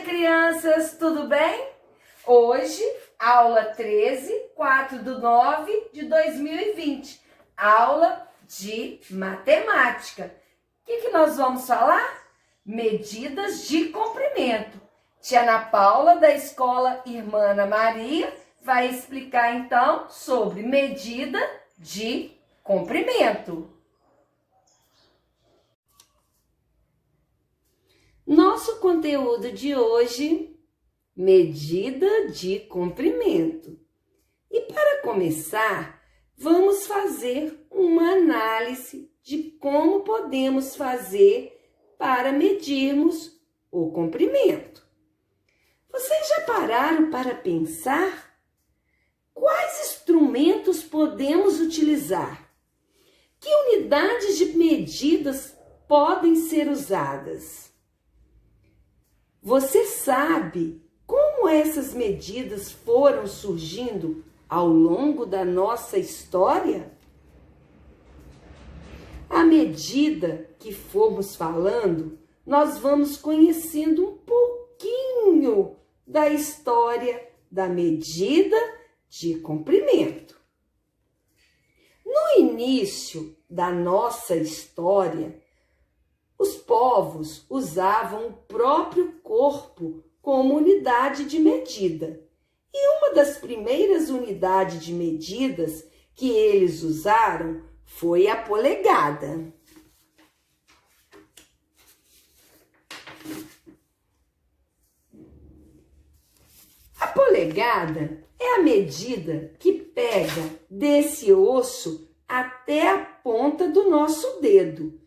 crianças, tudo bem? Hoje, aula 13, 4/9/2020, aula de matemática. O que nós vamos falar? Medidas de comprimento. Tia Ana Paula, da escola Irmã Ana Maria, vai explicar então sobre medida de comprimento. Nosso conteúdo de hoje, medida de comprimento. E para começar, vamos fazer uma análise de como podemos fazer para medirmos o comprimento. Vocês já pararam para pensar quais instrumentos podemos utilizar? Que unidades de medidas podem ser usadas? Você sabe como essas medidas foram surgindo ao longo da nossa história? À medida que formos falando, nós vamos conhecendo um pouquinho da história da medida de comprimento. No início da nossa história, os povos usavam o próprio corpo como unidade de medida. E uma das primeiras unidades de medidas que eles usaram foi a polegada. A polegada é a medida que pega desse osso até a ponta do nosso dedo.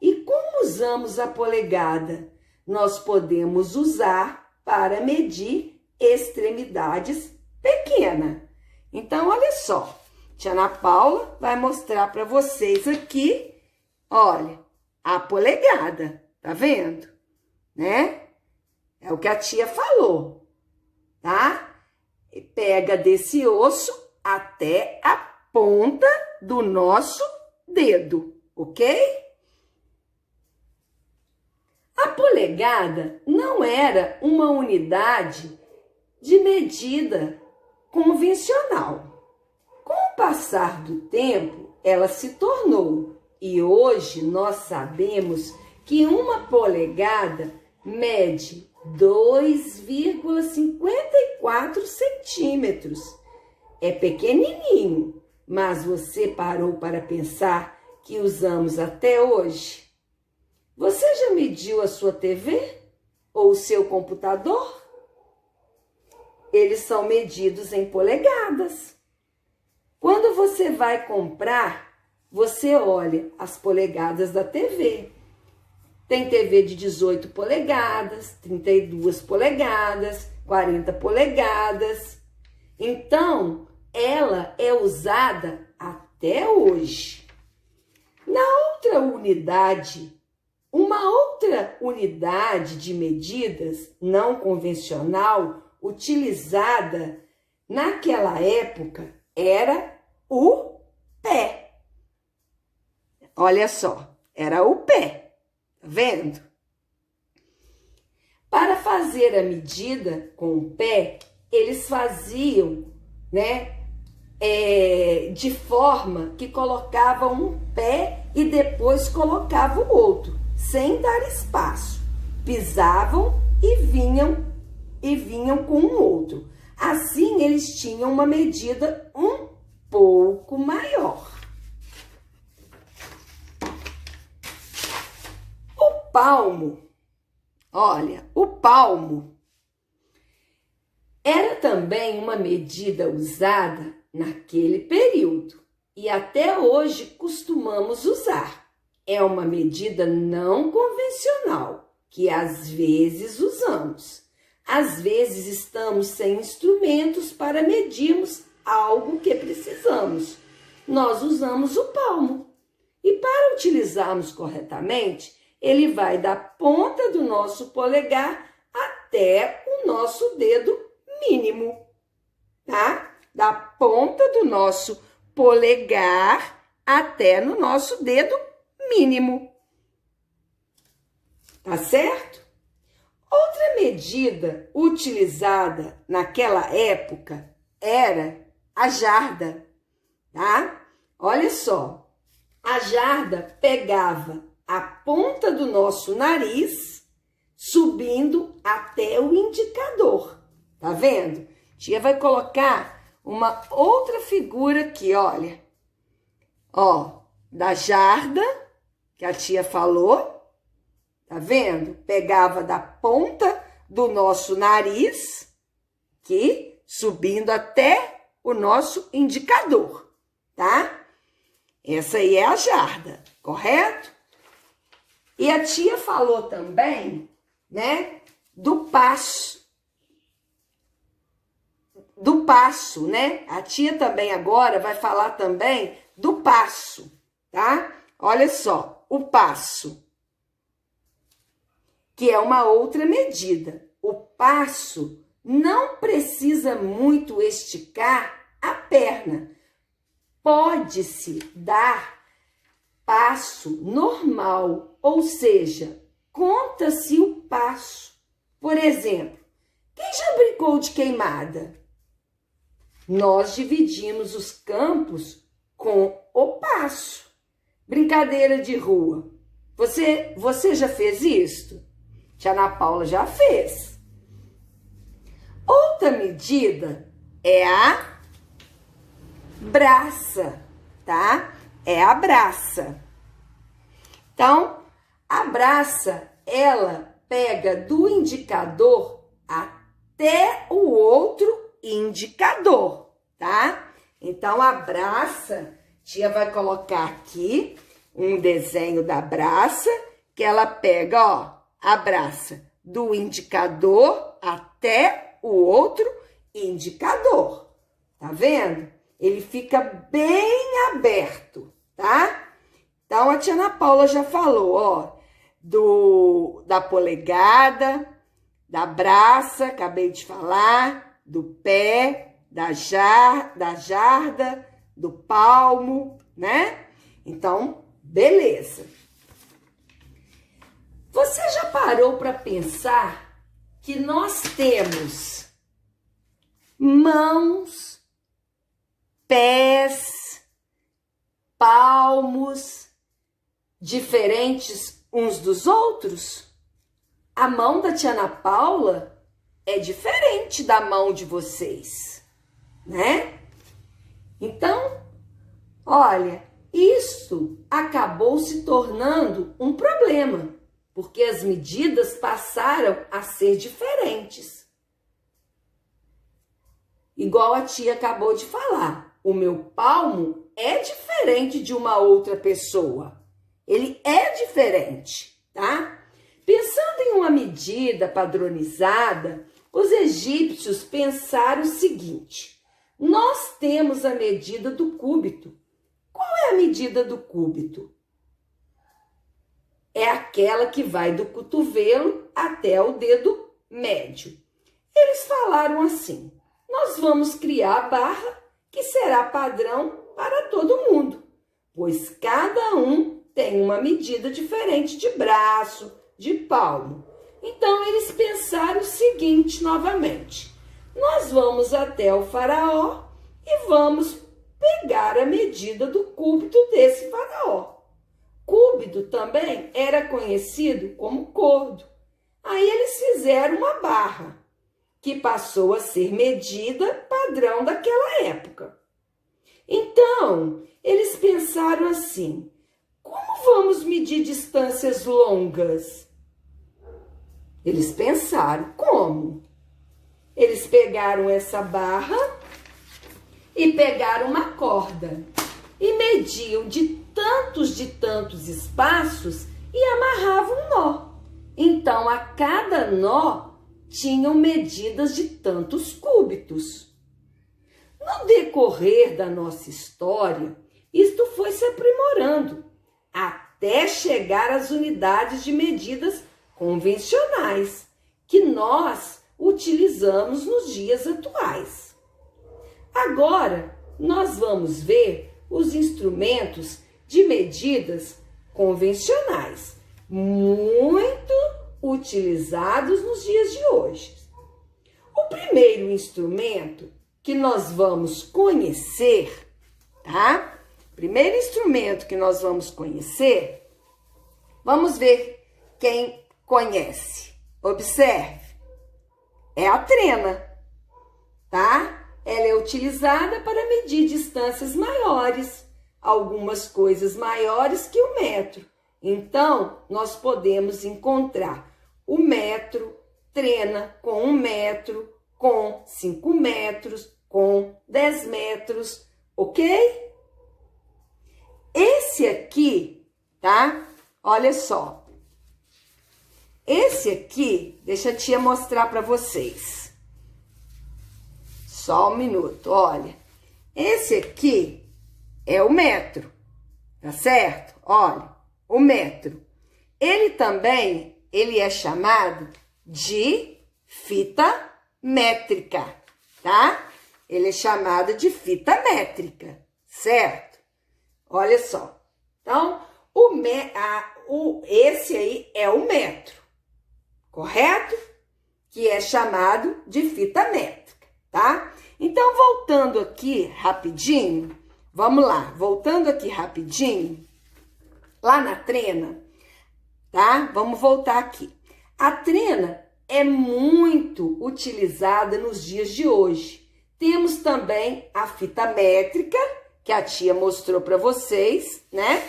E como usamos a polegada? Nós podemos usar para medir extremidades pequenas. Então, olha só, tia Ana Paula vai mostrar para vocês aqui, olha, a polegada, tá vendo? Né? É o que a tia falou, tá? E pega desse osso até a ponta do nosso dedo, ok? A polegada não era uma unidade de medida convencional. Com o passar do tempo, ela se tornou, e hoje nós sabemos que uma polegada mede 2,54 centímetros. É pequenininho, mas você parou para pensar que usamos até hoje? Você já mediu a sua TV ou o seu computador? Eles são medidos em polegadas. Quando você vai comprar, você olha as polegadas da TV. Tem TV de 18 polegadas, 32 polegadas, 40 polegadas. Então, ela é usada até hoje. Uma outra unidade de medidas não convencional utilizada naquela época era o pé. Olha só, era o pé, tá vendo? Para fazer a medida com o pé, eles faziam, de forma que colocavam um pé e depois colocavam o outro, sem dar espaço. Pisavam e vinham com o outro. Assim, eles tinham uma medida um pouco maior. O palmo, olha, o palmo era também uma medida usada naquele período e até hoje costumamos usar. É uma medida não convencional que às vezes usamos. Às vezes estamos sem instrumentos para medirmos algo que precisamos. Nós usamos o palmo. E para utilizarmos corretamente, ele vai da ponta do nosso polegar até o nosso dedo mínimo, tá? Da ponta do nosso polegar até no nosso dedo mínimo. Tá certo? Outra medida utilizada naquela época era a jarda, tá? Olha só, a jarda pegava a ponta do nosso nariz, subindo até o indicador, tá vendo? Tia vai colocar uma outra figura aqui, olha. Ó, da jarda, que a tia falou, tá vendo? Pegava da ponta do nosso nariz, que subindo até o nosso indicador, tá? Essa aí é a jarda, correto? E a tia falou também, né, do passo, né? A tia também agora vai falar também do passo, tá? Olha só, o passo, que é uma outra medida. O passo não precisa muito esticar a perna. Pode-se dar passo normal, ou seja, conta-se o passo. Por exemplo, quem já brincou de queimada? Nós dividimos os campos com o passo. Brincadeira de rua. Você já fez isso? Tia Ana Paula já fez. Outra medida é a braça, tá? É a braça. Então, a braça, ela pega do indicador até o outro indicador, tá? Então, a braça, tia vai colocar aqui um desenho da braça, que ela pega, ó, a braça do indicador até o outro indicador. Tá vendo? Ele fica bem aberto, tá? Então, a tia Ana Paula já falou, ó, da polegada, da braça, acabei de falar, do pé, da jarda, do palmo, né? Então, beleza. Você já parou para pensar que nós temos mãos, pés, palmos diferentes uns dos outros? A mão da tia Ana Paula é diferente da mão de vocês, né? Então, olha, isso acabou se tornando um problema, porque as medidas passaram a ser diferentes. Igual a tia acabou de falar, o meu palmo é diferente de uma outra pessoa. Ele é diferente, tá? Pensando em uma medida padronizada, os egípcios pensaram o seguinte: nós temos a medida do cúbito. Qual é a medida do cúbito? É aquela que vai do cotovelo até o dedo médio. Eles falaram assim: nós vamos criar a barra que será padrão para todo mundo, pois cada um tem uma medida diferente de braço, de palmo. Então, eles pensaram o seguinte novamente: nós vamos até o faraó e vamos pegar a medida do cúbito desse faraó. Cúbito também era conhecido como cordo. Aí eles fizeram uma barra, que passou a ser medida padrão daquela época. Então, eles pensaram assim: como vamos medir distâncias longas? Eles pensaram, como? Eles pegaram essa barra e pegaram uma corda e mediam de tantos espaços e amarravam um nó. Então, a cada nó tinham medidas de tantos cúbitos. No decorrer da nossa história, isto foi se aprimorando até chegar às unidades de medidas convencionais que nós utilizamos nos dias atuais. Agora, nós vamos ver os instrumentos de medidas convencionais, muito utilizados nos dias de hoje. O primeiro instrumento que nós vamos conhecer, tá? Primeiro instrumento que nós vamos conhecer, vamos ver quem conhece. Observe, é a trena, tá? Ela é utilizada para medir distâncias maiores, algumas coisas maiores que o metro. Então, nós podemos encontrar o metro, trena com 1 metro, com 5 metros, com 10 metros, ok? Esse aqui, tá? Olha só. Esse aqui, deixa a tia mostrar para vocês. Só um minuto, olha. Esse aqui é o metro, tá certo? Olha, o metro. Ele também, ele é chamado de fita métrica, tá? Ele é chamado de fita métrica, certo? Olha só. Então, esse aí é o metro, correto? Que é chamado de fita métrica, tá? Então, voltando aqui rapidinho, vamos lá, voltando aqui rapidinho, lá na trena, tá? Vamos voltar aqui. A trena é muito utilizada nos dias de hoje. Temos também a fita métrica, que a tia mostrou para vocês, né?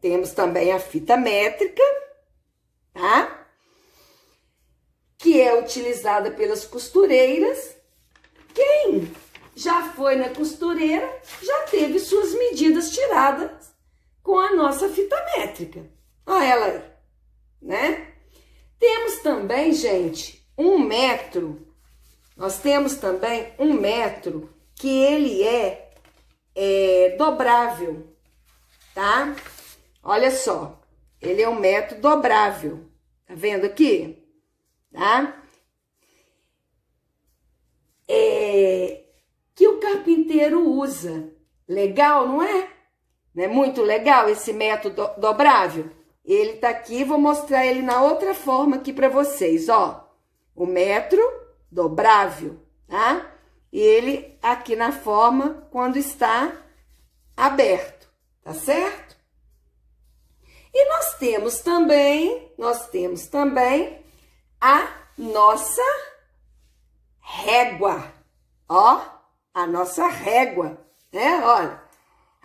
Temos também a fita métrica, tá? Que é utilizada pelas costureiras. Quem já foi na costureira já teve suas medidas tiradas com a nossa fita métrica. Olha ela aí, né? Temos também, gente, 1 metro. Nós temos também 1 metro que ele é dobrável, tá? Olha só, ele é um metro dobrável. Tá vendo aqui? Tá? Que o carpinteiro usa. Legal, não é? Não é muito legal esse método dobrável? Ele tá aqui, vou mostrar ele na outra forma aqui para vocês, ó. O metro dobrável, tá? E ele aqui na forma quando está aberto, tá certo? E nós temos também a nossa régua, ó, a nossa régua, né? Olha,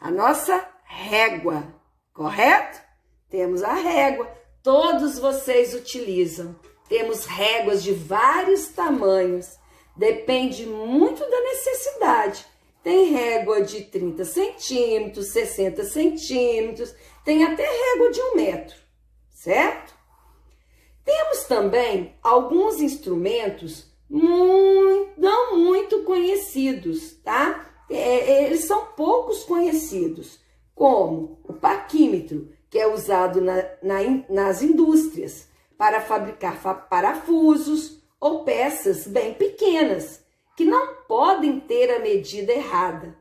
a nossa régua, correto? Temos a régua, todos vocês utilizam. Temos réguas de vários tamanhos, depende muito da necessidade. Tem régua de 30 centímetros, 60 centímetros, tem até régua de 1 metro, certo? Temos também alguns instrumentos não muito conhecidos, tá? Eles são poucos conhecidos, como o paquímetro, que é usado nas indústrias para fabricar parafusos ou peças bem pequenas, que não podem ter a medida errada.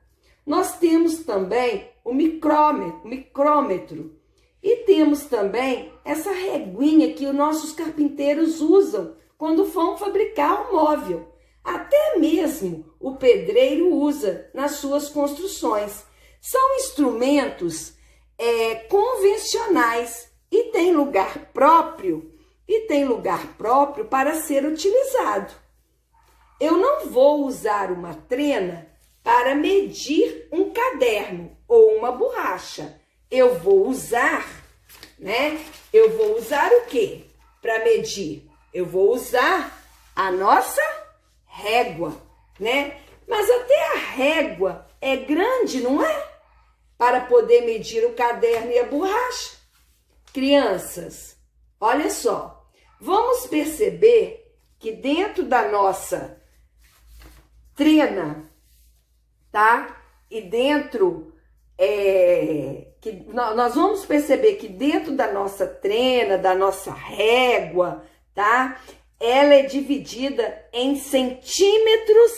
Nós temos também o micrômetro e temos também essa reguinha que os nossos carpinteiros usam quando vão fabricar um móvel. Até mesmo o pedreiro usa nas suas construções. São instrumentos convencionais e tem lugar próprio para ser utilizado. Eu não vou usar uma trena para medir um caderno ou uma borracha. Eu vou usar, né? Eu vou usar o quê? Para medir? Eu vou usar a nossa régua, né? Mas até a régua é grande, não é? Para poder medir o caderno e a borracha. Crianças, olha só. Vamos perceber que dentro da nossa trena, tá? E dentro, nós vamos perceber que dentro da nossa trena, da nossa régua, tá? Ela é dividida em centímetros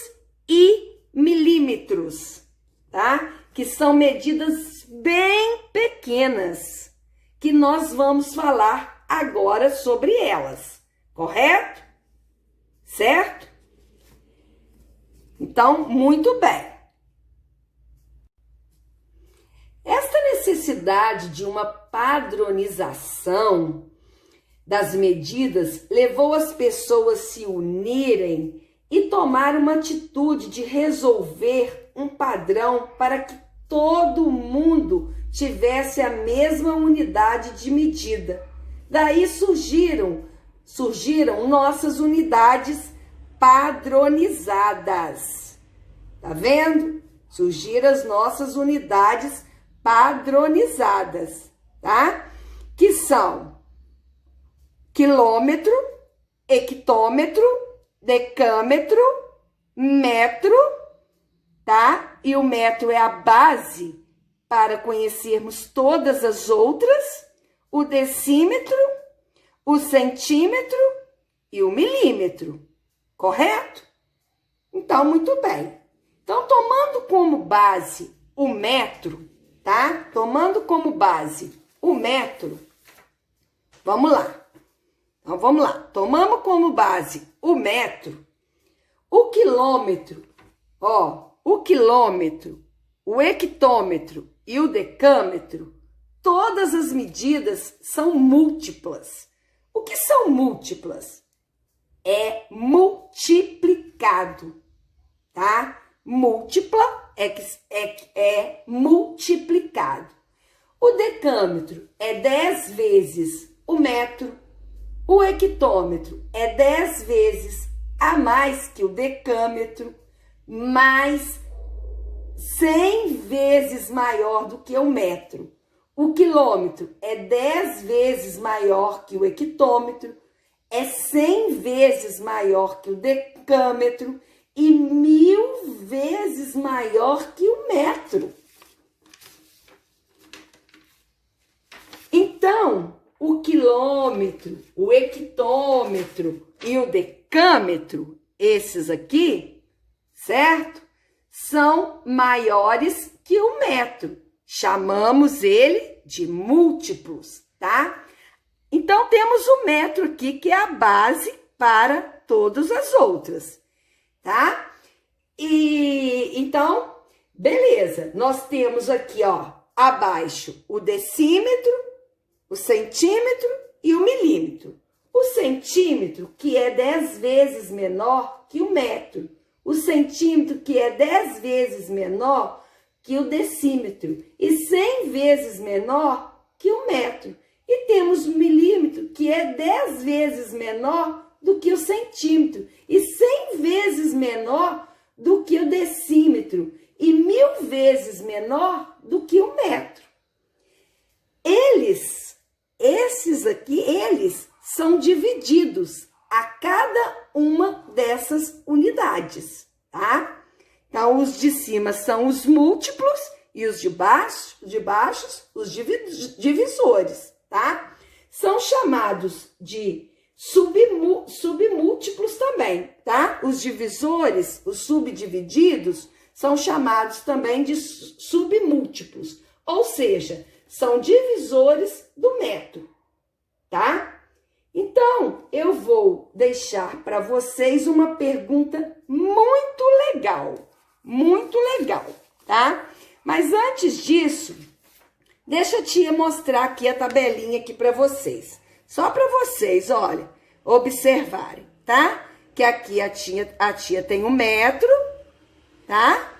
e milímetros, tá? Que são medidas bem pequenas, que nós vamos falar agora sobre elas, correto? Certo? Então, muito bem. Esta necessidade de uma padronização das medidas levou as pessoas a se unirem e tomar uma atitude de resolver um padrão para que todo mundo tivesse a mesma unidade de medida. Daí surgiram nossas unidades padronizadas. Tá vendo? Surgiram as nossas unidades padronizadas, tá? Que são quilômetro, hectômetro, decâmetro, metro, tá? E o metro é a base para conhecermos todas as outras, o decímetro, o centímetro e o milímetro, correto? Então, muito bem. Então, tomando como base o metro, tá? Tomando como base o metro, vamos lá. Então, vamos lá. Tomamos como base o metro, o quilômetro, o quilômetro, o hectômetro e o decâmetro, todas as medidas são múltiplas. O que são múltiplas? É multiplicado, tá? Múltipla é multiplicado. O decâmetro é 10 vezes o metro. O hectômetro é 10 vezes a mais que o decâmetro, mais 100 vezes maior do que o metro. O quilômetro é 10 vezes maior que o hectômetro, é 100 vezes maior que o decâmetro e 1000 vezes maior que o metro. Então, o quilômetro, o hectômetro e o decâmetro, esses aqui, certo? São maiores que o metro. Chamamos ele de múltiplos, tá? Então, temos o metro aqui, que é a base para todas as outras, tá? E então, beleza. Nós temos aqui, abaixo o decímetro, o centímetro e o milímetro. O centímetro, que é 10 vezes menor que o metro. O centímetro, que é 10 vezes menor que o decímetro. E 100 vezes menor que o metro. E temos o milímetro, que é 10 vezes menor do que o centímetro. E 100 vezes menor do que o decímetro. E 1000 vezes menor do que o metro. Esses aqui, eles são divididos a cada uma dessas unidades, tá? Então, os de cima são os múltiplos e os de baixo, os divisores, tá? São chamados de submúltiplos também, tá? Os divisores, os subdivididos, são chamados também de submúltiplos, ou seja, são divisores do metro, tá? Então, eu vou deixar para vocês uma pergunta muito legal, tá? Mas antes disso, deixa a tia mostrar aqui a tabelinha aqui para vocês. Só para vocês, olha, observarem, tá? Que aqui a tia tem um metro, tá?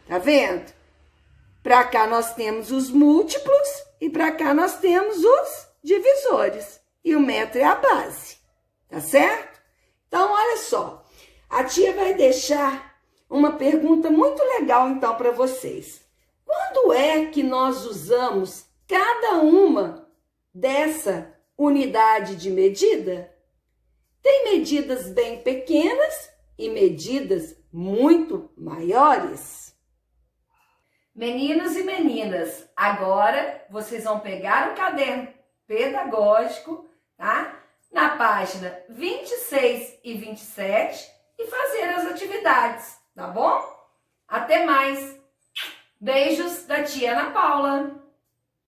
Tá vendo? Para cá nós temos os múltiplos e para cá nós temos os divisores. E o metro é a base, tá certo? Então, olha só. A tia vai deixar uma pergunta muito legal, então, para vocês. Quando é que nós usamos cada uma dessa unidade de medida? Tem medidas bem pequenas e medidas muito maiores. Meninos e meninas, agora vocês vão pegar o caderno pedagógico, tá? Na página 26 e 27 e fazer as atividades, tá bom? Até mais! Beijos da tia Ana Paula!